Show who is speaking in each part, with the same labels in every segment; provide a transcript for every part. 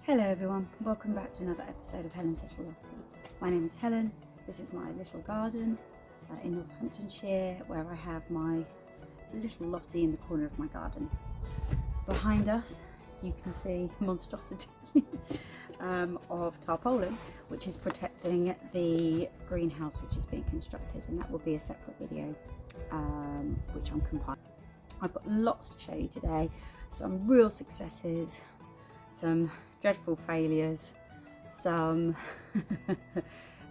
Speaker 1: Hello everyone, welcome back to another episode of Helen's Little Lottie. My name is Helen, this is my little garden in Northamptonshire where I have my little Lottie in the corner of my garden. Behind us you can see a monstrosity of tarpaulin which is protecting the greenhouse which is being constructed, and that will be a separate video which I'm compiling. I've got lots to show you today, some real successes, some dreadful failures, something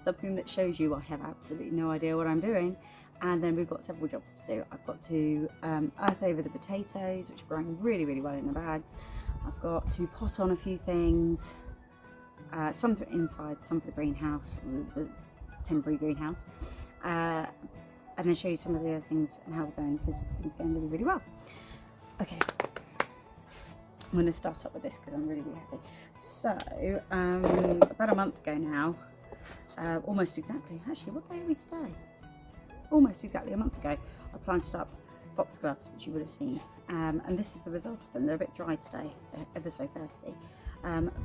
Speaker 1: that shows you I have absolutely no idea what I'm doing, and then we've got several jobs to do. I've got to earth over the potatoes, which are growing really well in the bags. I've got to pot on a few things, some for inside, some for the greenhouse, the temporary greenhouse, and then show you some of the other things and how we're going, because things are going really well. Okay, I'm going to start up with this because I'm really happy. So, about a month ago now, almost exactly, actually, what day are we today? Almost exactly a month ago, I planted up foxgloves, which you would have seen, and this is the result of them. They're a bit dry today, they're ever so thirsty,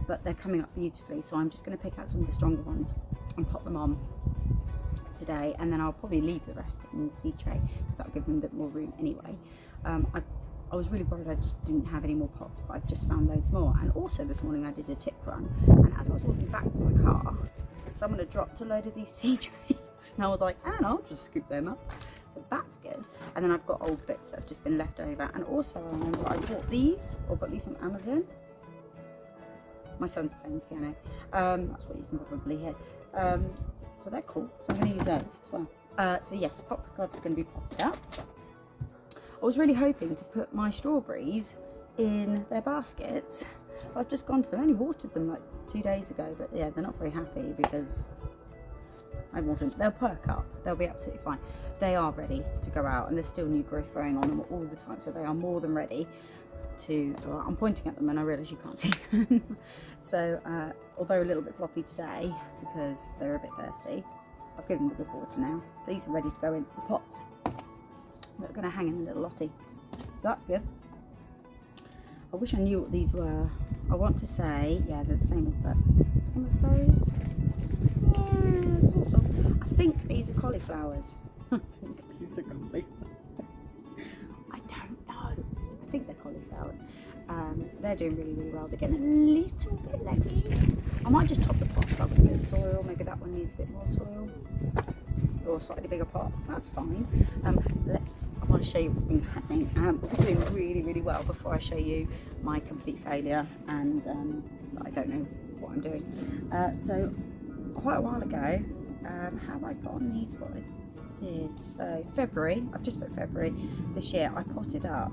Speaker 1: but they're coming up beautifully, so I'm just going to pick out some of the stronger ones and pop them on today, and then I'll probably leave the rest in the seed tray because that'll give them a bit more room anyway. I was really worried I just didn't have any more pots, but I've just found loads more. And also this morning I did a tip run, and as I was walking back to my car, someone had dropped a load of these seed trays, and I was like, and I'll just scoop them up. So that's good. And then I've got old bits that have just been left over. And also I remember I bought these, or got these on Amazon. My son's playing the piano. That's what you can probably hear. So they're cool. So I'm going to use those as well. So yes, foxgloves are going to be potted up. I was really hoping to put my strawberries in their baskets, but I've just gone to them. I only watered them like 2 days ago, but yeah, they're not very happy because I watered them. They'll perk up, they'll be absolutely fine. They are ready to go out, and there's still new growth growing on them all the time, so they are more than ready to go out. I'm pointing at them and I realise you can't see them. So although a little bit floppy today because they're a bit thirsty, I've given them a good water now. These are ready to go into the pots that are going to hang in the Little Lottie, so that's good. I wish I knew what these were. I want to say, yeah, they're the same as those. Yeah, sort of. I think these are cauliflowers. I think these are cauliflowers. I don't know. I think they're cauliflowers. They're doing really well. They're getting a little bit leggy. I might just top the pots up with a bit of soil. Maybe that one needs a bit more soil, or a slightly bigger pot. That's fine. I want to show you what's been happening. We're doing really well before I show you my complete failure and I don't know what I'm doing. So quite a while ago, how have I got on these? What I did, so February, I've just put February this year, I potted up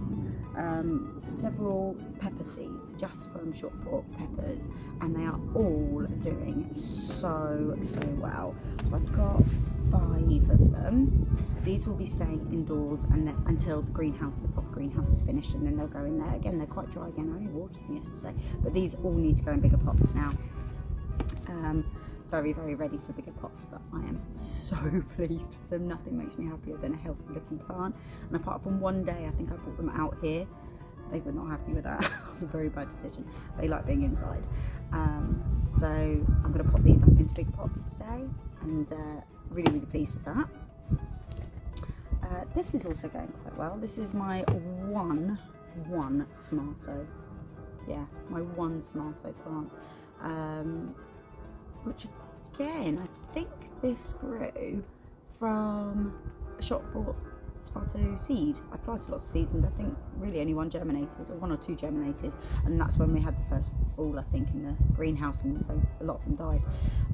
Speaker 1: several pepper seeds just from short fork peppers, and they are all doing so well. So I've got 5 of them. These will be staying indoors and until the proper greenhouse is finished, and then they'll go in there again. They're quite dry again. I only watered them yesterday, but these all need to go in bigger pots now. Very ready for bigger pots, but I am so pleased with them. Nothing makes me happier than a healthy looking plant, and apart from one day I think I brought them out here, they were not happy with that. It was a very bad decision. They like being inside. So I'm going to pop these up into big pots today, and really pleased with that. This is also going quite well. This is my one tomato. Yeah, my one tomato plant. Which again, I think this grew from a shop bought tomato seed. I planted lots of seeds, and I think really only one germinated, or 1 or 2 germinated, and that's when we had the first fall, I think, in the greenhouse, and a lot of them died.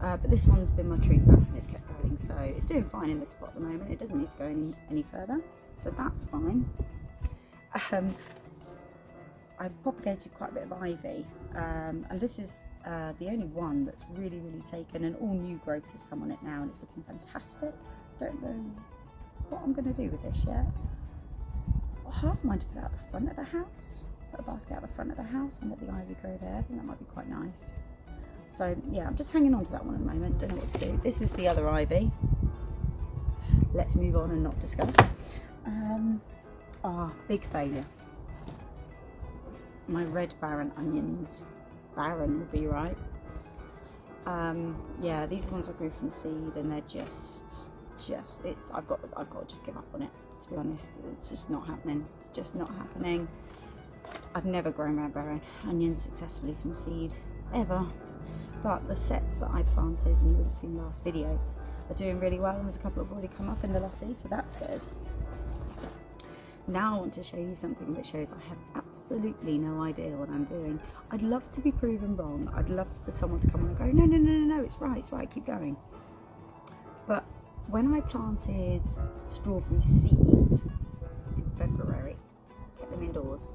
Speaker 1: But this one's been my trooper, and it's kept going, so it's doing fine in this spot at the moment. It doesn't need to go any further, so that's fine. I've propagated quite a bit of ivy, and this is the only one that's really taken, and all new growth has come on it now, and it's looking fantastic. Don't know what I'm going to do with this yet. I half mind to put it out the front of the house, put a basket out the front of the house and let the ivy grow there. I think that might be quite nice. So yeah, I'm just hanging on to that one at the moment, don't know what to do. This is the other ivy. Let's move on and not discuss. Big failure. My red baron onions. barren would be right. Yeah, these are the ones I grew from seed, and they're just I've got to just give up on it, to be honest. It's just not happening. It's just not happening. I've never grown red barren onions successfully from seed, ever. But the sets that I planted, and you would have seen last video, are doing really well, and there's a couple have already come up in the Lottie, so that's good. Now I want to show you something that shows I have absolutely no idea what I'm doing. I'd love to be proven wrong. I'd love for someone to come on and go, no, it's right, keep going. But when I planted strawberry seeds in February, kept them indoors,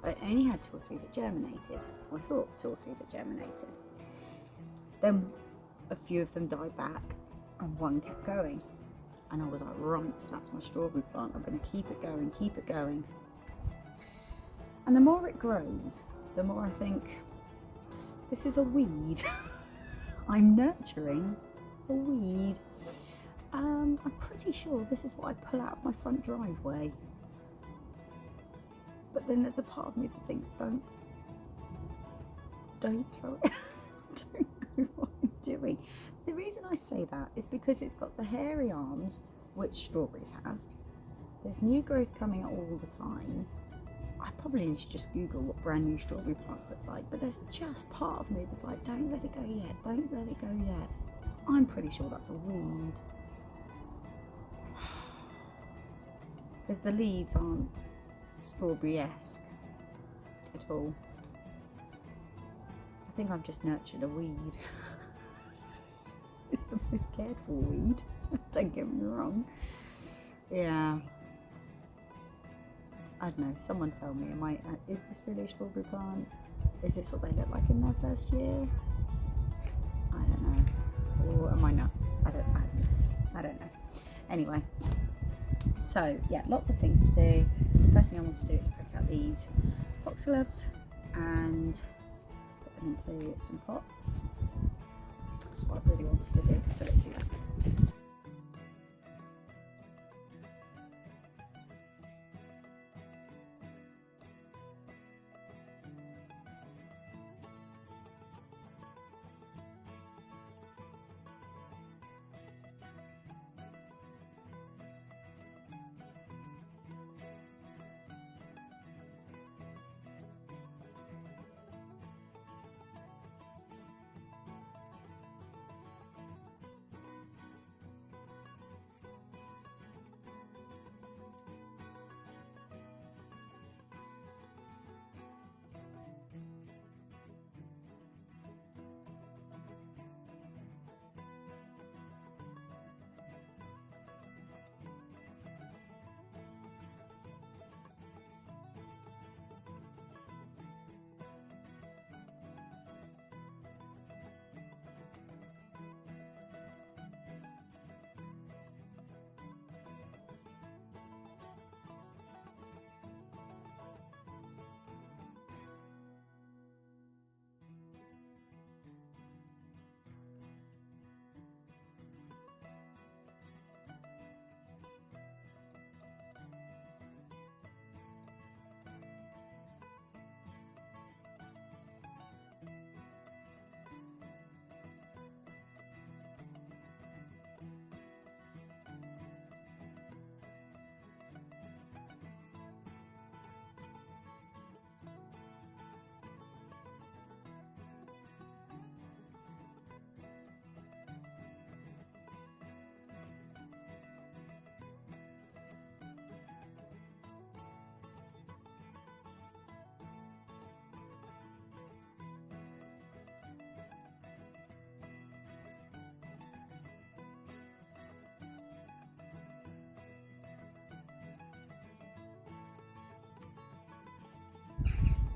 Speaker 1: I only had 2 or 3 that germinated. I thought 2 or 3 that germinated. Then a few of them died back, and 1 kept going. And I was like, right, that's my strawberry plant. I'm going to keep it going. And the more it grows, the more I think, this is a weed. I'm nurturing a weed. And I'm pretty sure this is what I pull out of my front driveway. But then there's a part of me that thinks, don't throw it. I don't know what I'm doing. The reason I say that is because it's got the hairy arms, which strawberries have. There's new growth coming all the time. I probably need to just Google what brand new strawberry plants look like, but there's just part of me that's like, don't let it go yet, don't let it go yet. I'm pretty sure that's a weed. Because the leaves aren't strawberry-esque at all. I think I've just nurtured a weed. It's the most cared for weed. Don't get me wrong. Yeah. I don't know. Someone tell me. Is this really a strawberry plant? Is this what they look like in their first year? I don't know. Or am I nuts? I don't know. Anyway. So yeah, lots of things to do. The first thing I want to do is break out these foxgloves and put them into some pots. That's what I really wanted to do, so let's do that.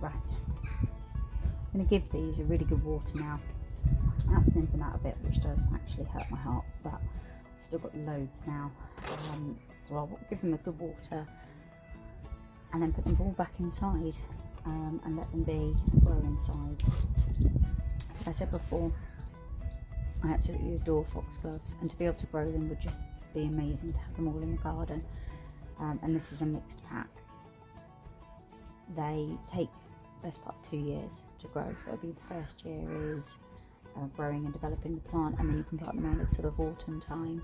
Speaker 1: Right, I'm going to give these a really good water now. I have thinned them out a bit, which does actually hurt my heart, but I've still got loads now. So I'll give them a good water and then put them all back inside and let them be and grow inside. Like I said before, I absolutely adore foxgloves, and to be able to grow them would just be amazing, to have them all in the garden. And this is a mixed pack. They take best part of 2 years to grow. So it'll be the first year is growing and developing the plant, and then you can plant them around at sort of autumn time,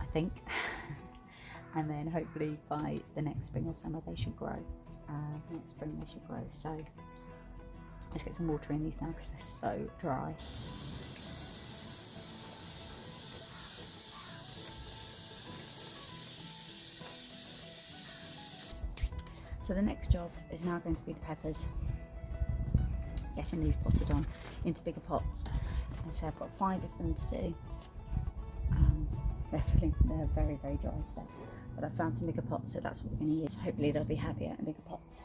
Speaker 1: I think. And then hopefully by the next spring or summer they should grow. Next spring they should grow. So let's get some water in these now because they're so dry. So the next job is now going to be the peppers. Getting these potted on into bigger pots. And so I've got 5 of them to do. They're very, very dry still. But I found some bigger pots, so that's what we're going to use. Hopefully they'll be happier in bigger pots.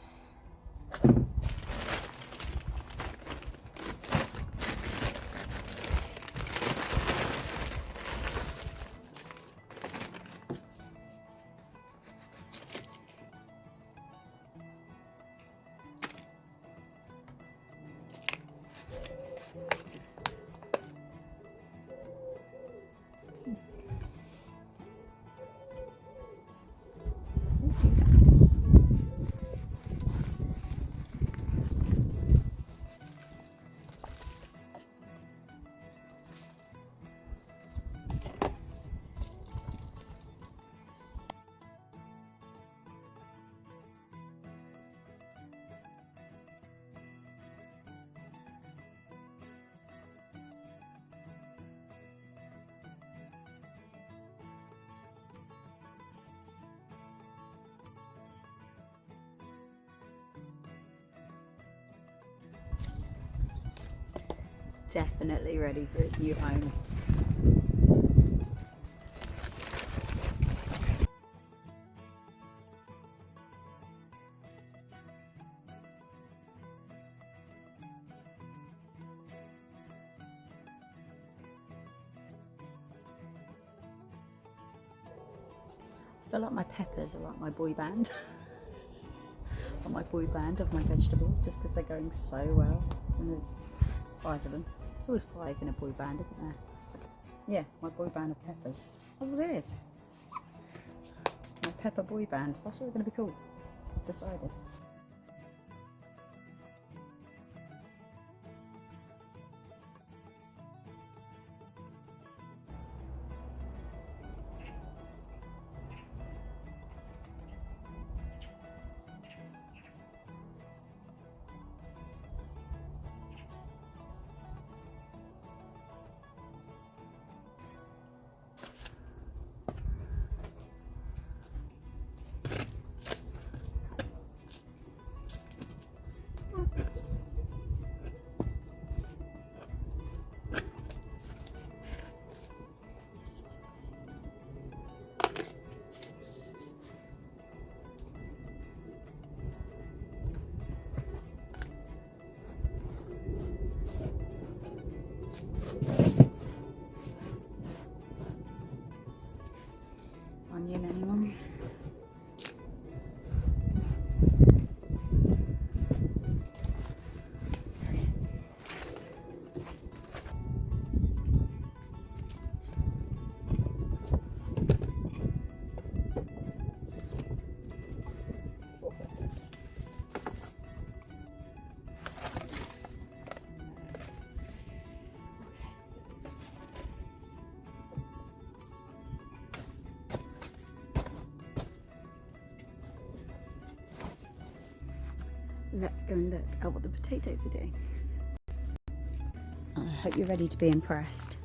Speaker 1: Definitely ready for its new home. I feel like my peppers are like my boy band. Or my boy band of my vegetables, just because they're going so well. And there's 5 of them. There's always 5 in a boy band, isn't there? It's like, yeah, my boy band of peppers. That's what it is. My pepper boy band. That's what we're going to be called. I've decided. Onion, anyone? Let's go and look at what the potatoes are doing. I hope you're ready to be impressed.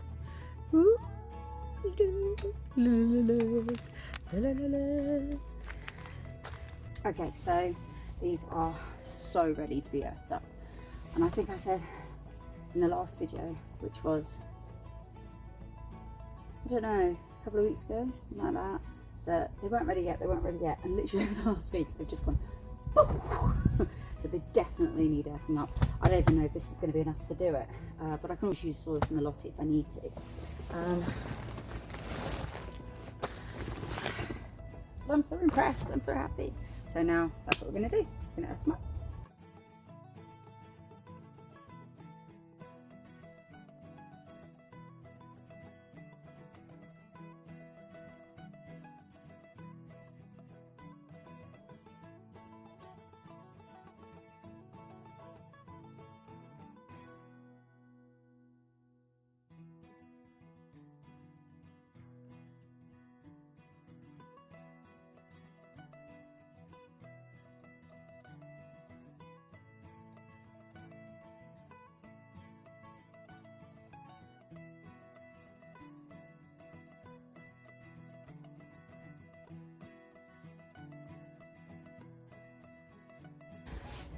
Speaker 1: Okay, so these are so ready to be earthed up. And I think I said in the last video, which was, I don't know, a couple of weeks ago, something like that they weren't ready yet, and literally over the last week they've just gone so they definitely need earthing up. I don't even know if this is going to be enough to do it, but I can always use soil from the Lottie if I need to. But I'm so impressed, I'm so happy. So now that's what we're going to do. We're going to earth them up.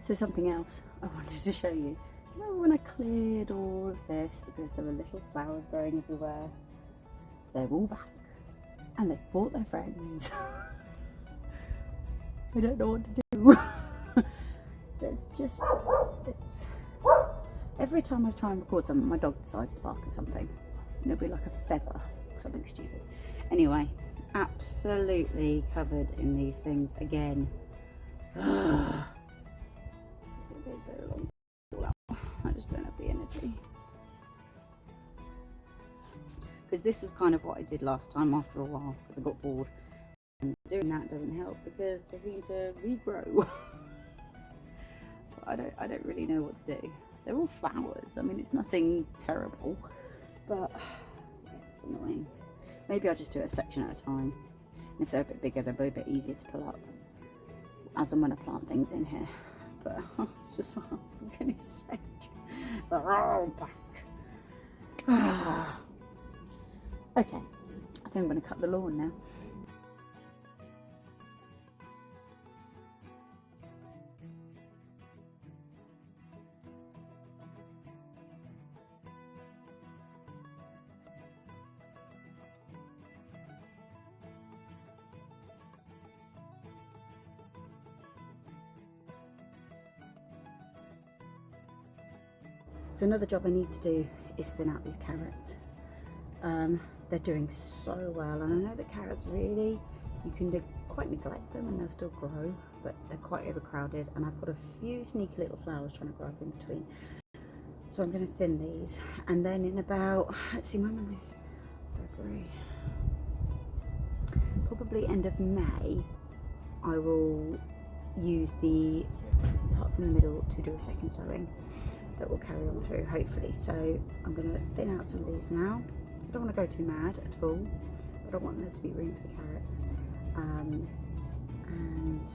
Speaker 1: So something else I wanted to show you. Remember when I cleared all of this because there were little flowers growing everywhere? They're all back and they've brought their friends. I don't know what to do. it's every time I try and record something, my dog decides to bark at something. And it'll be like a feather, something stupid. Anyway, absolutely covered in these things again. I just don't have the energy. Because this was kind of what I did last time after a while, because I got bored. And doing that doesn't help because they seem to regrow. So I don't really know what to do. They're all flowers. I mean, it's nothing terrible, but yeah, it's annoying. Maybe I'll just do it a section at a time. And if they're a bit bigger, they'll be a bit easier to pull up as and when I plant things in here. But it's just, oh, for goodness sake, they're all back. Okay, I think I'm going to cut the lawn now. So another job I need to do is thin out these carrots. They're doing so well, and I know that carrots really, you can quite neglect them and they'll still grow, but they're quite overcrowded, and I've got a few sneaky little flowers trying to grow up in between. So I'm going to thin these, and then in about, let's see, when am I? February, probably end of May, I will use the parts in the middle to do a second sowing that will carry on through, hopefully. So I'm going to thin out some of these now. I don't want to go too mad at all, but I want there to be room for the carrots, and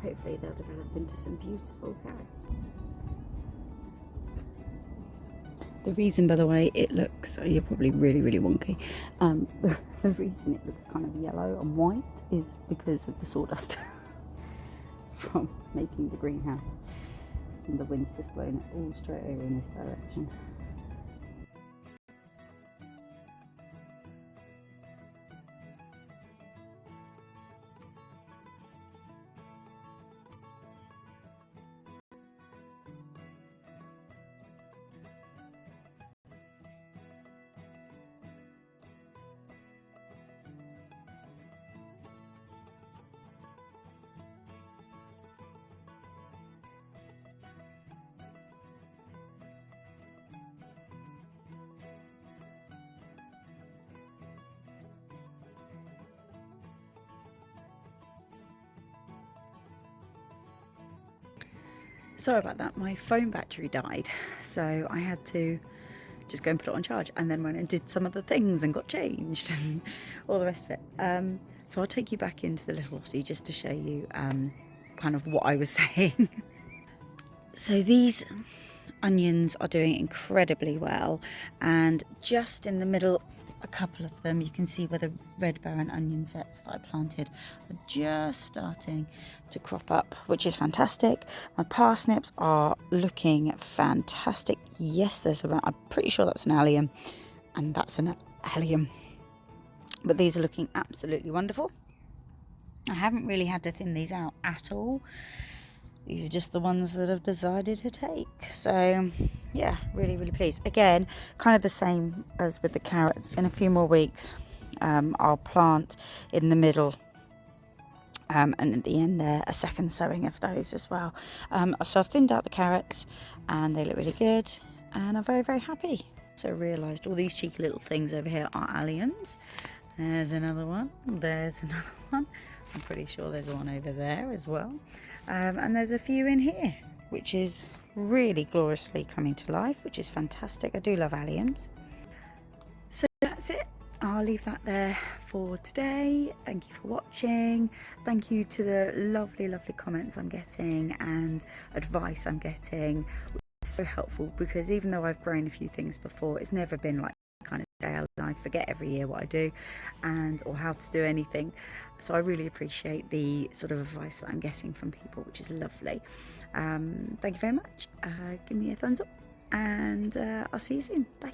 Speaker 1: hopefully they'll develop into some beautiful carrots. The reason, by the way, it looks, you're probably really wonky, the reason it looks kind of yellow and white is because of the sawdust from making the greenhouse, and the wind's just blowing it all straight over in this direction. Sorry about that, my phone battery died, so I had to just go and put it on charge, and then went and did some other things and got changed and all the rest of it. So I'll take you back into the Little Lottie just to show you kind of what I was saying. So these onions are doing incredibly well, and just in the middle, a couple of them, you can see where the red barren onion sets that I planted are just starting to crop up, which is fantastic. My parsnips are looking fantastic. Yes, I'm pretty sure that's an allium, and that's an allium, but these are looking absolutely wonderful. I haven't really had to thin these out at all. These are just the ones that I've decided to take. So yeah, really pleased. Again, kind of the same as with the carrots. In a few more weeks, I'll plant in the middle, and at the end there, a second sowing of those as well. So I've thinned out the carrots, and they look really good, and I'm very happy. So I realised all these cheeky little things over here are alliums. There's another one. There's another one. I'm pretty sure there's one over there as well. And there's a few in here, which is really gloriously coming to life, which is fantastic. I do love alliums. So that's it. I'll leave that there for today. Thank you for watching. Thank you to the lovely comments I'm getting and advice I'm getting. It's so helpful, because even though I've grown a few things before, it's never been like kind of and I forget every year what I do and or how to do anything. So I really appreciate the sort of advice that I'm getting from people, which is lovely. Thank you very much. Give me a thumbs up, and I'll see you soon. Bye.